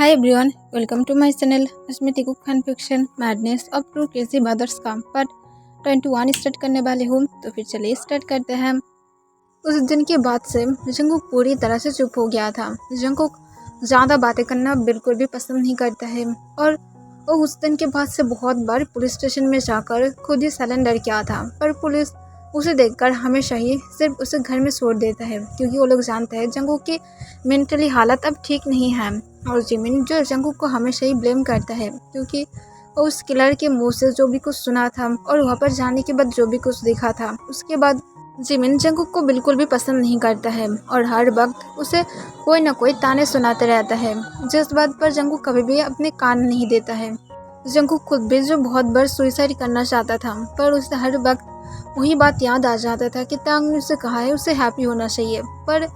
Hi everyone, welcome to my channel Smriti cook fan fiction madness of true crazy brothers का part 21 start करने वाले हूँ। तो फिर चलिए स्टार्ट करते हैं। उस दिन के बाद से जंगकुक पूरी तरह से चुप हो गया था। जंगकुक ज़्यादा बातें करना बिल्कुल भी पसंद नहीं करता है और वो उस दिन के बाद से बहुत बार पुलिस स्टेशन में जाकर खुद ही सरेंडर किया था, पर पुलिस उसे देखकर हमेशा ही सिर्फ उसे घर में छोड़ देता है, क्योंकि वो लोग जानते हैं जंगकुक की मेंटली हालत अब ठीक नहीं है। और जिमिन जो जंगकुक को हमेशा ही ब्लेम करता है, क्योंकि वो उस किलर के मुंह से जो भी कुछ सुना था और वहाँ पर जाने के बाद जो भी कुछ देखा था, उसके बाद जिमिन जंगकुक को बिल्कुल भी पसंद नहीं करता है और हर वक्त उसे कोई ना कोई ताने सुनाते रहता है, जिस बात पर जंगकुक कभी भी अपने कान नहीं देता है। जंगकुक खुद भी जो बहुत बार सुसाइड करना चाहता था, पर उसे हर वक्त वही बात याद आ जाता था कि तांग ने उसे कहा है उसे हैप्पी होना चाहिए, पर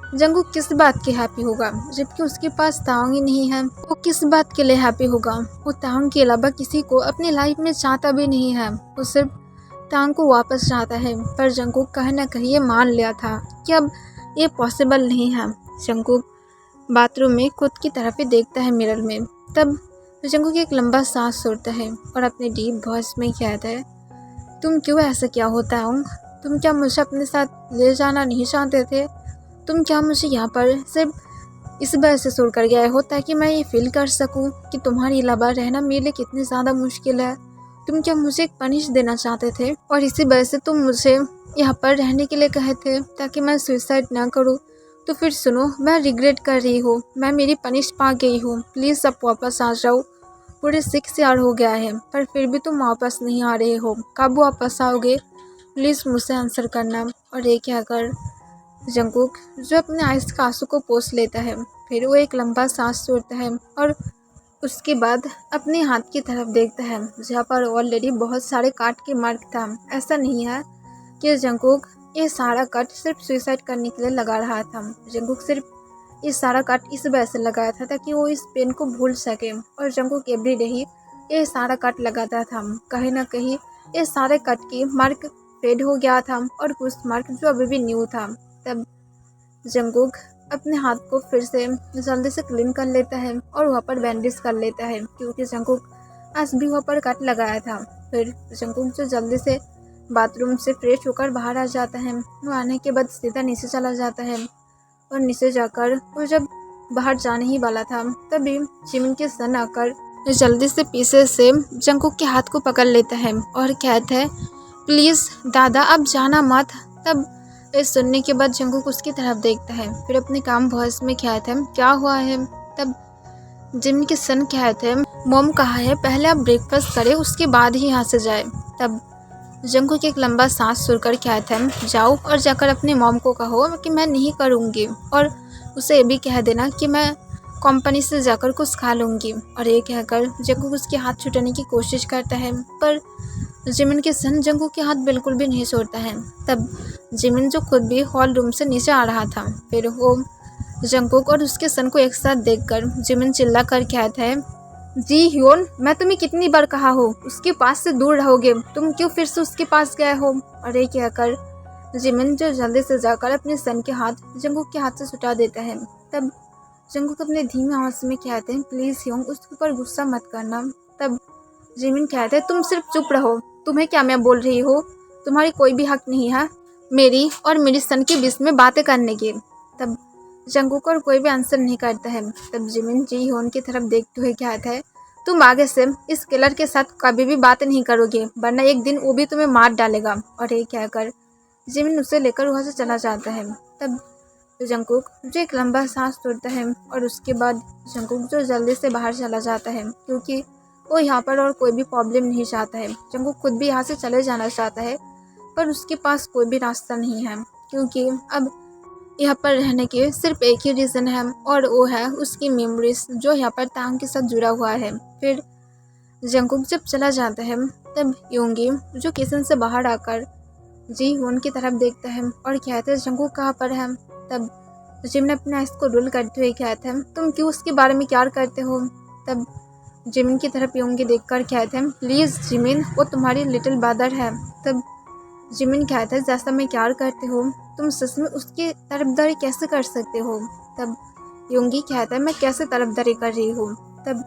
जंगकुक किस बात के हैप्पी होगा जबकि उसके पास तांग ही नहीं है। वो किस बात के लिए हैप्पी होगा? वो तांग के अलावा किसी को अपनी लाइफ में चाहता भी नहीं है, वो सिर्फ तांग को वापस चाहता है। पर जंगकुक कहीं ना कहीं ये मान लिया था कि अब ये पॉसिबल नहीं है। जंगकुक बाथरूम में खुद की तरफ ही देखता है मिरर में। तब जंगकुक एक लंबा सांस छोड़ता है और अपने डीप वॉइस में कहता है, तुम क्यों ऐसा क्या होता है? तुम क्या मुझे अपने साथ ले जाना नहीं चाहते थे? तुम क्या मुझे यहाँ पर सिर्फ इस वजह से छोड़कर गए हो ताकि मैं ये फील कर सकूं कि तुम्हारे अलावा रहना मेरे लिए कितनी ज़्यादा मुश्किल है? तुम क्या मुझे एक पनिश देना चाहते थे और इसी वजह से तुम मुझे यहाँ पर रहने के लिए कहे थे ताकि मैं सुसाइड ना करूँ? तो फिर सुनो, मैं रिग्रेट कर रही हूँ, मैं मेरी पनिश पा गई हूँ, प्लीज़ अब वापस आ जाओ। पूरे 6 ईयर हो गया है पर फिर भी तुम वापस नहीं आ रहे हो, कब वापस आओगे? प्लीज़ मुझसे आंसर करना। और ये कहकर जंगकुक जो अपने आइस का आंसू को पोंछ लेता है, फिर वो एक लंबा सांस छोड़ता है और उसके बाद अपने हाथ की तरफ देखता है जहाँ पर ऑलरेडी बहुत सारे काट के मार्क था। ऐसा नहीं है कि जंगकुक ये सारा कट सिर्फ सुसाइड करने के लिए लगा रहा था। जंगकुक सिर्फ ये सारा कट इस वजह से लगाया था ताकि वो इस पेन को भूल सके। और जंगकुक एवरीडे ही ये सारा कट लगाता था। कहीं ना कहीं ये सारे कट की मार्क फेड हो गया था और कुछ मार्क जो अभी भी न्यू था। तब जंगकुक अपने हाथ को फिर से जल्दी से क्लीन कर लेता है और वहाँ पर बैंडेज कर लेता है, क्योंकि जंगकुक आज भी वहाँ पर कट लगाया था। फिर जंगकुक जो जल्दी से बाथरूम से फ्रेश होकर बाहर आ जाता है, वो आने के बाद सीधा नीचे चला जाता है और नीचे जाकर वो जब बाहर जाने ही वाला था तभी जिमिन के सन आकर जल्दी से पीछे से जंगकुक के हाथ को पकड़ लेता है और कहता है, प्लीज़ दादा अब जाना मत। तब ये सुनने के बाद जंगकुक उसकी तरफ देखता है, फिर अपने काम वॉइस में कहता है, क्या हुआ है? तब जिमिन के सन कहते हैं, मॉम कहा है पहले आप ब्रेकफास्ट करें उसके बाद ही यहाँ से जाए। तब जंगकुक एक लंबा सांस छोड़कर कहता है, जाओ और जाकर अपने मॉम को कहो कि मैं नहीं करूँगी, और उसे ये भी कह देना कि मैं कंपनी से जाकर कुछ खा लूँगी। और ये कहकर जंगकुक उसके हाथ छुटाने की कोशिश करता है, पर जिमिन के सन जंगकुक के हाथ बिल्कुल भी नहीं छोड़ता है। तब जिमिन जो खुद भी हॉल रूम से नीचे आ रहा था, फिर वो जंगकुक और उसके सन को एक साथ देखकर जिमिन चिल्ला कर कहता है, जी ह्योन, मैं तुम्हें कितनी बार कहा हो उसके पास से दूर रहोगे, तुम क्यों फिर से उसके पास गए हो? और ये कहकर जिमिन जो जल्दी से जाकर अपने सन के हाथ जंगकुक के हाथ से छुटा देता है। तब जंगकुक अपने धीमे आवाज में कहते हैं, प्लीज़ ह्योन उसके ऊपर गुस्सा मत करना। तब जिमिन कहते हैं, तुम सिर्फ चुप रहो, तुम्हें क्या मैं बोल रही हूँ? तुम्हारी कोई भी हक नहीं है मेरी और मेरी सन के बीच में बातें करने की। तब जंगकुक और कोई भी आंसर नहीं करता है। तब जिमिन जी ह्योन की तरफ देखते हुए कहता है, तुम आगे से इस किलर के साथ कभी भी बात नहीं करोगे, वरना एक दिन वो भी तुम्हें मार डालेगा। और ये कहकर जिमिन उसे लेकर वहाँ से चला जाता है। तब जंगकुक जो एक लंबा सांस छोड़ता है और उसके बाद जंगकुक जो जल्दी से बाहर चला जाता है, क्योंकि वो यहाँ पर और कोई भी प्रॉब्लम नहीं चाहता है। जंगकुक खुद भी यहाँ से चले जाना चाहता है, पर उसके पास कोई भी रास्ता नहीं है, क्योंकि अब यहाँ पर रहने के सिर्फ एक ही रीज़न है और वो है उसकी मेमोरीज जो यहाँ पर तांग के साथ जुड़ा हुआ है। फिर जंगकुक जब चला जाता है तब योंगी जो किचन से बाहर आकर जी ह्योन की तरफ देखता है और कहता है, जंगकुक कहाँ पर है? तब जिमिन अपने आइस को रोल करते हुए कहता है, तुम क्यों उसके बारे में क्या करते हो? तब जिमिन की तरफ योंगी देखकर कहते हैं, प्लीज़ जिमिन, वो तुम्हारी लिटिल ब्रदर है। तब जिमिन कहता है, जैसा मैं प्यार करते हो तुम सच में उसकी तरफदारी कैसे कर सकते हो? तब योंगी कहता है मैं कैसे तरफदारी कर रही हूँ। तब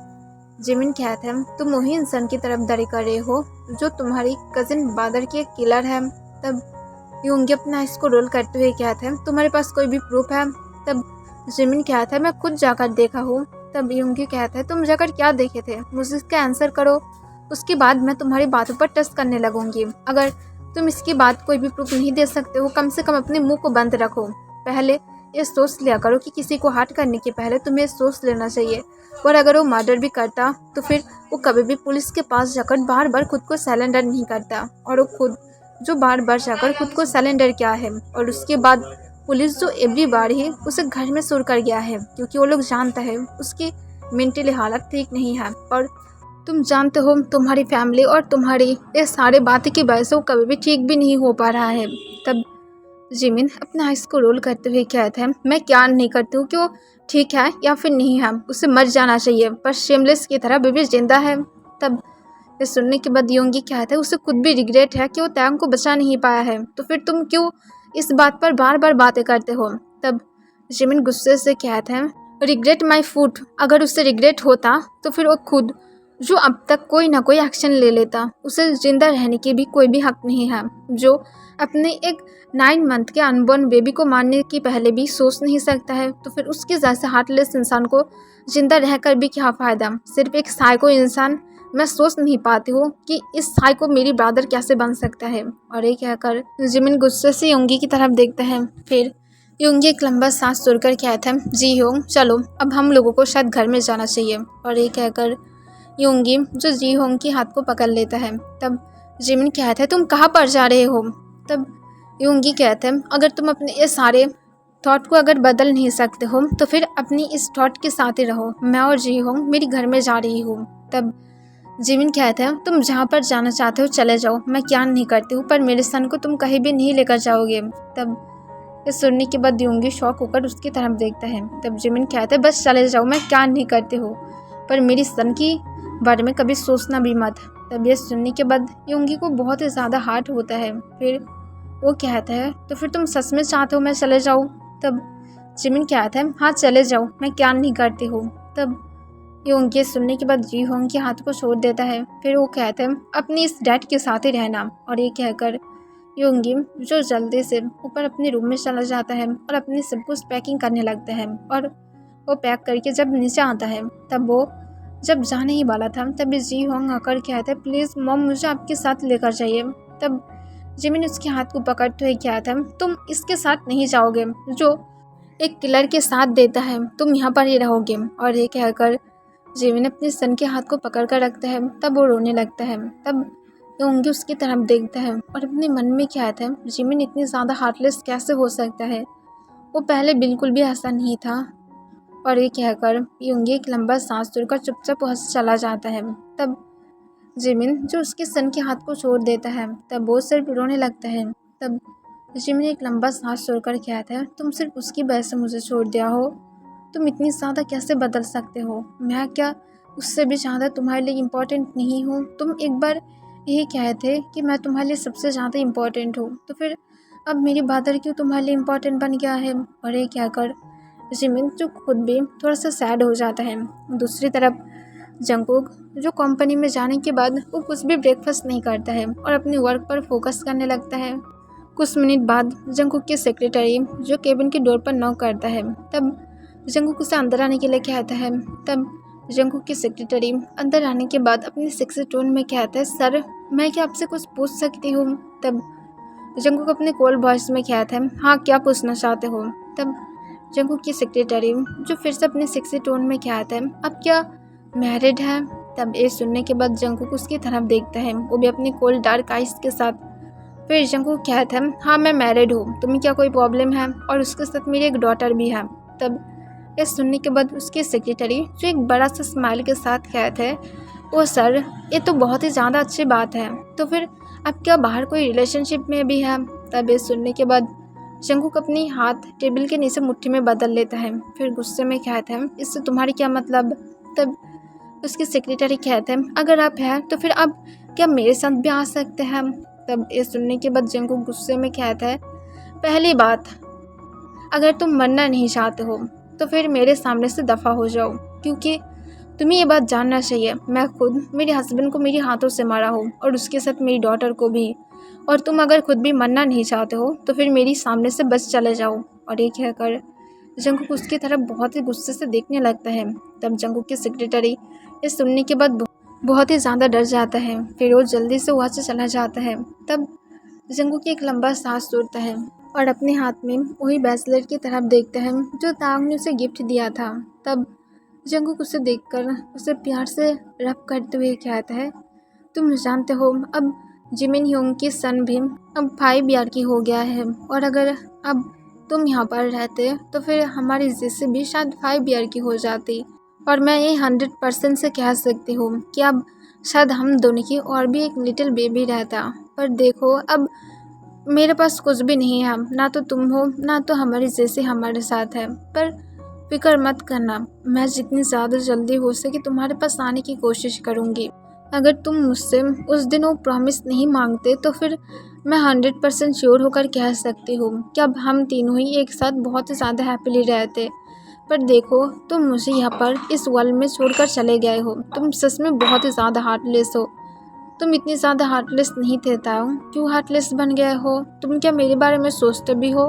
जिमिन कहता है तुम वही इंसान की तरफदारी कर रहे हो जो तुम्हारी कजिन बादर की एक किलर है। तब योंगी अपना इसको रोल करते हुए कहता है तुम्हारे पास कोई भी प्रूफ है। तब जिमिन कहता है मैं खुद जाकर देखा हूँ। तब योंगी कहता है तुम जाकर क्या देखे थे, मुझे इसका आंसर करो, उसके बाद मैं तुम्हारी बातों पर टेस्ट करने लगूंगी। अगर तुम इसकी बात कोई भी प्रूफ नहीं दे सकते हो, कम से कम अपने मुंह को बंद रखो। पहले ये सोच लिया करो कि किसी को हर्ट करने के पहले तुम्हें सोच लेना चाहिए, और अगर वो मर्डर भी करता तो फिर वो कभी भी पुलिस के पास जाकर बार बार खुद को सरेंडर नहीं करता। और वो खुद जो बार बार जाकर खुद को सरेंडर किया है, और उसके बाद पुलिस जो एवरी बार ही उसे घर में छोड़ कर गया है, क्योंकि वो लोग जानता है उसकी मेंटली हालत ठीक नहीं है। और तुम जानते हो तुम्हारी फैमिली और तुम्हारी ये सारे बातें की वजह से वो कभी भी ठीक भी नहीं हो पा रहा है। तब जिमिन अपने आइस को रोल करते हुए कहते हैं मैं क्या नहीं करती हूँ कि वो ठीक है या फिर नहीं है, उसे मर जाना चाहिए, पर शेमलेस की तरह बेबी जिंदा है। तब ये सुनने के बाद योंगी कहता है उसे खुद भी रिग्रेट है कि वो तैंग को बचा नहीं पाया है, तो फिर तुम क्यों इस बात पर बार बार बातें करते हो। तब जिमिन गुस्से से कहते हैं रिग्रेट माई फूड, अगर उससे रिग्रेट होता तो फिर वो खुद जो अब तक कोई ना कोई एक्शन ले लेता, उसे जिंदा रहने की भी कोई भी हक नहीं है। जो अपने एक 9 मंथ के अनबॉर्न बेबी को मारने की पहले भी सोच नहीं सकता है, तो फिर उसके जैसे हार्टलेस इंसान को जिंदा रहकर भी क्या फ़ायदा। सिर्फ एक साइको इंसान, मैं सोच नहीं पाती हूँ कि इस साइको मेरी ब्रदर कैसे बन सकता है। और ये कहकर जिमिन गुस्से से योंगी की तरफ देखता है। फिर योंगी एक लंबा सांस छोड़कर कहता है जी होंग चलो अब हम लोगों को शायद घर में जाना चाहिए। और ये कहकर योंगी जो जी होंग के हाथ को पकड़ लेता है। तब जिमिन कहता है तुम कहाँ पर जा रहे हो। तब योंगी कहता है अगर तुम अपने ये सारे थॉट को अगर बदल नहीं सकते हो तो फिर अपनी इस थॉट के साथ ही रहो, मैं और जी होंग मेरी घर में जा रही हूँ। तब जिमिन कहता है तुम जहाँ पर जाना चाहते हो चले जाओ, मैं क्या नहीं करती हूँ, पर मेरे सन को तुम कहीं भी नहीं लेकर जाओगे। तब ये सुनने के बाद योंगी शॉक होकर उसकी तरफ देखता है। तब जिमिन कहता है बस चले जाओ, मैं क्या नहीं करती हूँ, पर मेरी सन की बारे में कभी सोचना भी मत। तब ये सुनने के बाद योंगी को बहुत ही ज़्यादा हार्ट होता है। फिर वो कहता है तो फिर तुम सच में चाहते हो मैं चले जाऊँ। तब जिमिन कहता है हाँ चले जाओ, मैं क्या नहीं करती हूँ। तब योंगी सुनने के बाद जी होंग के हाथ को छोड़ देता है। फिर वो कहते हैं अपनी इस डैड के साथ ही रहना। और ये कहकर योंगी जो जल्दी से ऊपर अपने रूम में चला जाता है और अपनी सब कुछ पैकिंग करने लगता है। और वो पैक करके जब नीचे आता है, तब वो जब जाने ही वाला था तभी जी होंग आकर कहता है प्लीज़ मॉम मुझे आपके साथ लेकर जाइए। तब जिमिन उसके हाथ को पकड़ते हुए कहता है तुम इसके साथ नहीं जाओगे, जो एक किलर के साथ देता है, तुम यहाँ पर ही रहोगे। और ये कहकर जिमिन अपने सन के हाथ को पकड़ कर रखता है। तब वो रोने लगता है। तब योंगी उसकी तरफ देखता है और अपने मन में कहता है जिमिन इतनी ज़्यादा हार्टलेस कैसे हो सकता है, वो पहले बिल्कुल भी ऐसा नहीं था। और ये कहकर योंगी एक लंबा सांस छोड़कर चुपचाप वहाँ से चला जाता है। तब जिमिन जो उसके सन के हाथ को छोड़ देता है, तब वो सिर्फ रोने लगता है। तब जिमिन एक लंबा सांस छोड़कर कहता है तुम सिर्फ उसकी वजह से मुझे छोड़ दिया हो, तुम इतनी ज़्यादा कैसे बदल सकते हो, मैं क्या उससे भी ज़्यादा तुम्हारे लिए इम्पोर्टेंट नहीं हूँ। तुम एक बार यही कहे थे कि मैं तुम्हारे लिए सबसे ज़्यादा इम्पोर्टेंट हूँ, तो फिर अब मेरी बादर क्यों तुम्हारे लिए इम्पोर्टेंट बन गया है। और ये कहकर जिमिन जो खुद भी थोड़ा सा सैड हो जाता है। दूसरी तरफ जंगकुक जो कंपनी में जाने के बाद वो कुछ भी ब्रेकफास्ट नहीं करता है और अपने वर्क पर फोकस करने लगता है। कुछ मिनट बाद जंगकुक के सेक्रेटरी जो केबिन के डोर पर नॉक करता है। तब जंगकुक उसे अंदर आने के लिए कहता है। तब जंगकुक के सेक्रेटरी अंदर आने के बाद अपने सेक्सी टोन में कहता है सर मैं क्या आपसे कुछ पूछ सकती हूँ। तब जंगकुक अपने कोल्ड वॉइस में कहता है हाँ क्या पूछना चाहते हो। तब जंगकुक की सेक्रेटरी जो फिर से अपने सेक्सी टोन में कहता है अब क्या मैरिड है। तब ये सुनने के बाद जंगकुक उसकी तरफ देखता है, वो भी अपनी कोल्ड डार्क आइज के साथ। फिर जंगकुक कहता है हाँ मैं मैरिड हूँ, तुम्हें क्या कोई प्रॉब्लम है, और उसके साथ मेरी एक डॉटर भी है। तब ये सुनने के बाद उसके सेक्रेटरी जो एक बड़ा सा स्माइल के साथ कहते हैं ओ सर ये तो बहुत ही ज़्यादा अच्छी बात है, तो फिर अब क्या बाहर कोई रिलेशनशिप में भी है। तब ये सुनने के बाद जंगकुक अपनी हाथ टेबल के नीचे मुट्ठी में बदल लेता है। फिर गुस्से में कहता है इससे तुम्हारी क्या मतलब। तब उसके सेक्रेटरी कहते हैं अगर आप हैं तो फिर आप क्या मेरे साथ भी आ सकते हैं। तब ये सुनने के बाद जंगकुक गुस्से में कहता है पहली बात अगर तुम मरना नहीं चाहते हो तो फिर मेरे सामने से दफ़ा हो जाओ, क्योंकि तुम्हें ये बात जानना चाहिए, मैं खुद मेरे हस्बैंड को मेरे हाथों से मारा हूँ और उसके साथ मेरी डॉटर को भी, और तुम अगर खुद भी मरना नहीं चाहते हो तो फिर मेरी सामने से बस चले जाओ। और ये कहकर जंगकुक उसकी तरफ बहुत ही गुस्से से देखने लगता है। तब जंगकुक की सेक्रेटरी ये सुनने के बाद बहुत ही ज़्यादा डर जाता है, फिर वो जल्दी से वहाँ से चला जाता है। तब जंगकुक एक लंबा सांस छोड़ता है और अपने हाथ में वही ब्रेसलेट की तरफ देखता है जो तांग ने उसे गिफ्ट दिया था। तब जंगकुक उसे देखकर उसे प्यार से रब करते हुए कहता है, तुम जानते हो अब जिमिन ह्योंग की सन भी अब 5 ईयर की हो गया है, और अगर अब तुम यहाँ पर रहते तो फिर हमारी जिसे भी शायद 5 ईयर की हो जाती, और मैं ये 100% से कह सकती हूँ कि अब शायद हम दोनों की और भी एक लिटिल बेबी रहता। पर देखो अब मेरे पास कुछ भी नहीं है, ना तो तुम हो ना तो हमारी जैसे हमारे साथ है। पर फिक्र मत करना, मैं जितनी ज़्यादा जल्दी हो सके तुम्हारे पास आने की कोशिश करूँगी। अगर तुम मुझसे उस दिन वो प्रॉमिस नहीं मांगते तो फिर मैं 100% श्योर होकर कह सकती हूँ कि अब हम तीनों ही एक साथ बहुत ही ज़्यादा हैप्पीली रहते। पर देखो तुम मुझे यहाँ पर इस वर्ल्ड में छोड़कर चले गए हो, तुम सच में बहुत ही ज़्यादा हार्टलेस हो। तुम इतनी ज़्यादा हार्टलेस नहीं थे ताओ, क्यों हार्टलेस बन गए हो? तुम क्या मेरे बारे में सोचते भी हो?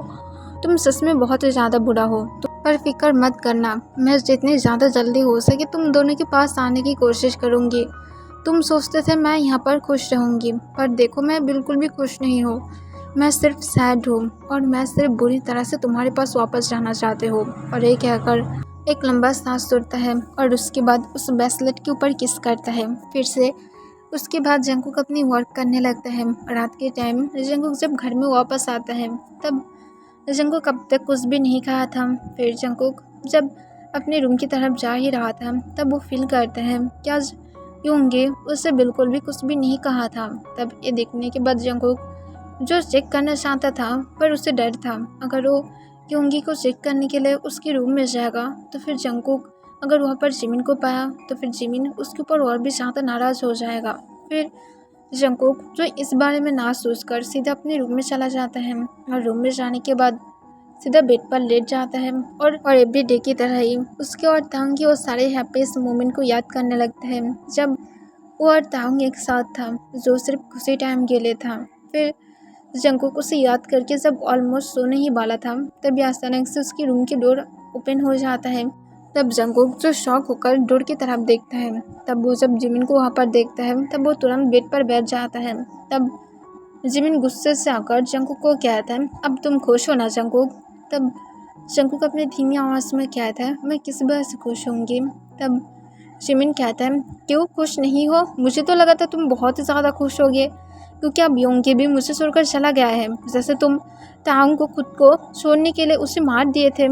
तुम सच में बहुत ही ज़्यादा बुरा हो। पर फिक्र मत करना, मैं जितनी ज़्यादा जल्दी हो सके तुम दोनों के पास आने की कोशिश करूँगी। तुम सोचते थे मैं यहाँ पर खुश रहूँगी, पर देखो मैं बिल्कुल भी खुश नहीं हूँ। मैं सिर्फ सैड हूँ और मैं सिर्फ बुरी तरह से तुम्हारे पास वापस जाना चाहते हो। और ये कहकर एक लंबा सांस छोड़ता है और उसके बाद उस ब्रेसलेट के ऊपर किस करता है फिर से। उसके बाद जंगकुक अपनी वर्क करने लगता है। रात के टाइम जंगकुक जब घर में वापस आता है तब जंगकुक अब तक कुछ भी नहीं खाया था। फिर जंगकुक जब अपने रूम की तरफ जा ही रहा था तब वो फील करता है कि आज यूंगी उससे बिल्कुल भी कुछ भी नहीं कहा था। तब ये देखने के बाद जंगकुक जो चेक करना चाहता था पर उसे डर था, अगर वो यूंगी को चेक करने के लिए उसके रूम में जाएगा तो फिर जंगकुक अगर वहाँ पर जिमिन को पाया तो फिर जिमिन उसके ऊपर और भी ज़्यादा नाराज़ हो जाएगा। फिर जंगकुक जो इस बारे में ना सोचकर सीधा अपने रूम में चला जाता है और रूम में जाने के बाद सीधा बेड पर लेट जाता है और एवरी डे की तरह ही उसके और तांग के वो सारे हैप्पीस्ट मोमेंट को याद करने लगता है जब वो और तांग एक साथ था, जो सिर्फ उसी टाइम के लिए था। फिर जंगकुक उसे याद करके जब ऑलमोस्ट सोने ही वाला था तभी अचानक से उसकी रूम की डोर ओपन हो जाता है। तब जंगकुक जो शॉक होकर डोर की तरफ देखता है, तब वो जब जिमिन को वहाँ पर देखता है तब वो तुरंत बेड पर बैठ जाता है। तब जिमिन गुस्से से आकर जंगकुक को कहता है, अब तुम खुश हो ना जंगकुक? तब जंगकुक अपने धीमी आवाज़ में कहता है, मैं किस वजह से खुश होंगी? तब जिमिन कहता है, क्यों खुश नहीं हो? मुझे तो लगा था तुम बहुत ही ज़्यादा खुश होगे, क्योंकि अब योंगी भी मुझसे छोड़कर चला गया है। जैसे तुम तांग को खुद को छोड़ने के लिए उसे मार दिए थे,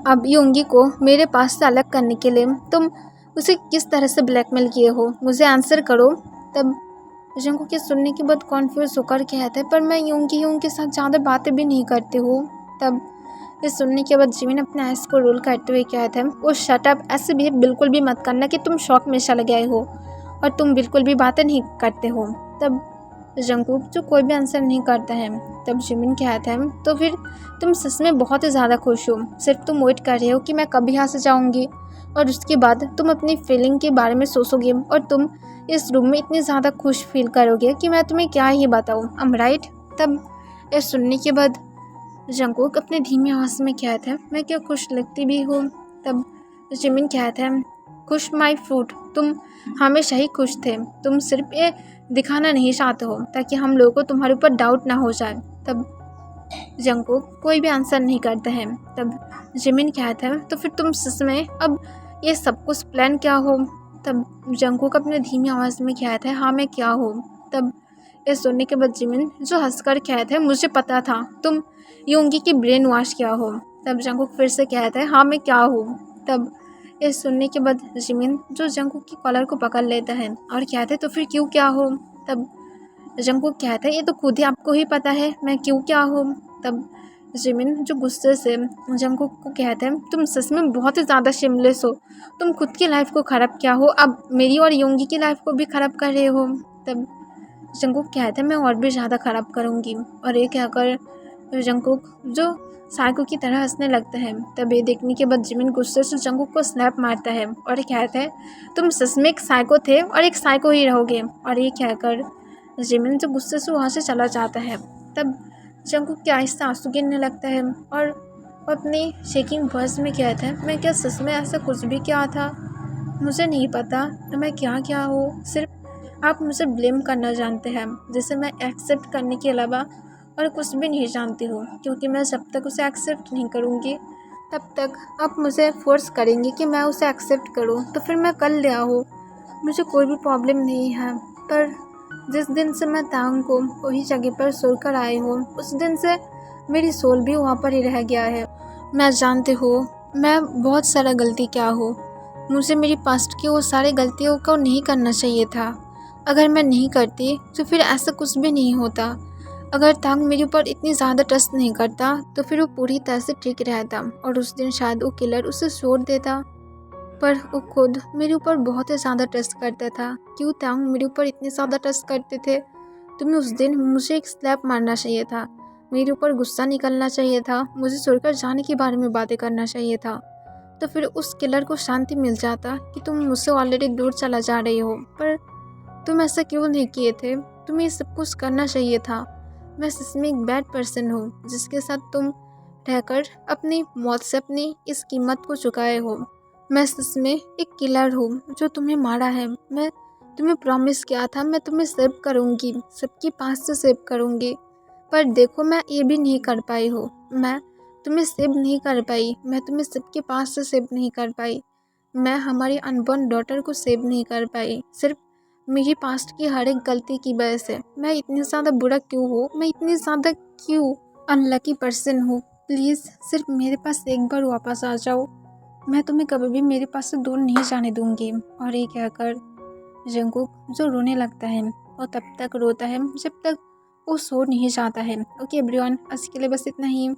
अब योंगी को मेरे पास से अलग करने के लिए तुम उसे किस तरह से ब्लैकमेल किए हो? मुझे आंसर करो। तब जंगकुक के सुनने के बाद कॉन्फ्यूज होकर कहता है, पर मैं योंगी के साथ ज़्यादा बातें भी नहीं करती हूँ। तब ये सुनने के बाद जिमिन अपने आइस को रोल करते हुए कहता है, वो शट अप, ऐसे भी बिल्कुल भी मत करना कि तुम शॉक में चले गए हो और तुम बिल्कुल भी बातें नहीं करते हो। तब जंगकुक जो कोई भी आंसर नहीं करता है। तब जिमिन कहता है, तो फिर तुम सच में बहुत ही ज़्यादा खुश हो, सिर्फ तुम वेट कर रहे हो कि मैं कब यहाँ से जाऊँगी और उसके बाद तुम अपनी फीलिंग के बारे में सोचोगे और तुम इस रूम में इतनी ज़्यादा खुश फील करोगे कि मैं तुम्हें क्या ही बताऊँ। I am right? तब ये सुनने के बाद जंगकुक अपने धीमी आवाज़ में कहता है, मैं क्या खुश लगती भी हूँ? तब जिमिन कहता है, खुश माई फ्रूट, तुम हमेशा ही खुश थे, तुम सिर्फ ये दिखाना नहीं चाहते हो ताकि हम लोगों को तुम्हारे ऊपर डाउट ना हो जाए। तब जंगकुक कोई भी आंसर नहीं करता है। तब जिमिन कहता है, तो फिर तुम सच में अब ये सब कुछ प्लान क्या हो? तब जंगकुक अपने धीमी आवाज़ में कहता है, हाँ मैं क्या हो? तब ये सुनने के बाद जिमिन जो हंसकर कहता है, मुझे पता था तुम योंगी की ब्रेन वॉश क्या हो। तब जंगकुक फिर से कहता है, हाँ मैं क्या हूँ? तब ये सुनने के बाद जिमिन जो जंगकुक की कॉलर को पकड़ लेता है और कहता है, तो फिर क्यों क्या हो? तब जंगकुक कहता है, ये तो खुद ही आपको ही पता है मैं क्यों क्या हूँ। तब जिमिन जो गुस्से से जंगकुक को कहता है, तुम सच में बहुत ही ज़्यादा शेमलेस हो, तुम खुद की लाइफ को ख़राब क्या हो, अब मेरी और योंगी की लाइफ को भी ख़राब कर रहे हो। तब जंगकुक कहता है, मैं और भी ज़्यादा ख़राब करूँगी। और ये कहकर जंगकुक जो साइको की तरह हंसने लगता है। तब ये देखने के बाद जिमिन गुस्से से जंगकुक को स्नैप मारता है और ये कहता है, तुम सच में एक साइको थे और एक साइको ही रहोगे। और ये कहकर जिमिन जो गुस्से से वहाँ से चला जाता है। तब जंगकुक के आहिस्ता आंसू गिरने लगता है और वो अपनी शेकिंग वॉइस में कहता है, मैं क्या सच में ऐसा कुछ भी किया था? मुझे नहीं पता मैं क्या क्या हूँ, सिर्फ आप मुझे ब्लेम करना जानते हैं, जिसे मैं एक्सेप्ट करने के अलावा और कुछ भी नहीं जानती हूँ। क्योंकि मैं जब तक उसे एक्सेप्ट नहीं करूँगी तब तक आप मुझे फोर्स करेंगे कि मैं उसे एक्सेप्ट करूँ, तो फिर मैं कर लिया हूँ, मुझे कोई भी प्रॉब्लम नहीं है। पर जिस दिन से मैं तांग को वही जगह पर छोड़कर आई हूँ, उस दिन से मेरी सोल भी वहाँ पर ही रह गया है। मैं जानती हूँ मैं बहुत सारा गलती क्या हूँ, मुझे मेरी पास्ट की वो सारी गलतियों को नहीं करना चाहिए था। अगर मैं नहीं करती तो फिर ऐसा कुछ भी नहीं होता। अगर तांग मेरे ऊपर इतनी ज़्यादा ट्रस्ट नहीं करता तो फिर वो पूरी तरह से ठीक रहता और उस दिन शायद वो किलर उसे छोड़ देता। पर वो खुद मेरे ऊपर बहुत ही ज़्यादा ट्रस्ट करता था। क्यों तांग मेरे ऊपर इतने ज़्यादा ट्रस्ट करते थे? तुम्हें उस दिन मुझे एक स्लैप मारना चाहिए था, मेरे ऊपर गुस्सा निकलना चाहिए था, मुझे छोड़कर जाने के बारे में बातें करना चाहिए था। तो फिर उस किलर को शांति मिल जाता कि तुम मुझसे ऑलरेडी दूर चला जा रही हो। पर तुम ऐसा क्यों नहीं किए थे? तुम्हें ये सब कुछ करना चाहिए था। मैं सच में एक बैड पर्सन हूँ जिसके साथ तुम रहकर अपनी मौत से अपनी इस कीमत को चुकाए हो। मैं सच में एक किलर हूँ जो तुम्हें मारा है। मैं तुम्हें प्रॉमिस किया था मैं तुम्हें सेव करूँगी, सबके पास से सेव करूँगी। पर देखो मैं ये भी नहीं कर पाई हूँ। मैं तुम्हें सेव नहीं कर पाई, मैं तुम्हें सबके पास से सेव नहीं कर पाई, मैं हमारी अनबॉर्न डॉटर को सेव नहीं कर पाई, सिर्फ मेरी पास्ट की हर एक गलती की वजह से। मैं इतनी ज़्यादा बुरा क्यों हूँ, मैं इतनी ज़्यादा क्यों अनलकी पर्सन हूँ? प्लीज़ सिर्फ मेरे पास एक बार वापस आ जाओ, मैं तुम्हें कभी भी मेरे पास से दूर नहीं जाने दूँगी। और ये कहकर जंगकुक जो रोने लगता है और तब तक रोता है जब तक वो सो नहीं जाता है। ओके एवरीवन, आज के लिए बस इतना ही।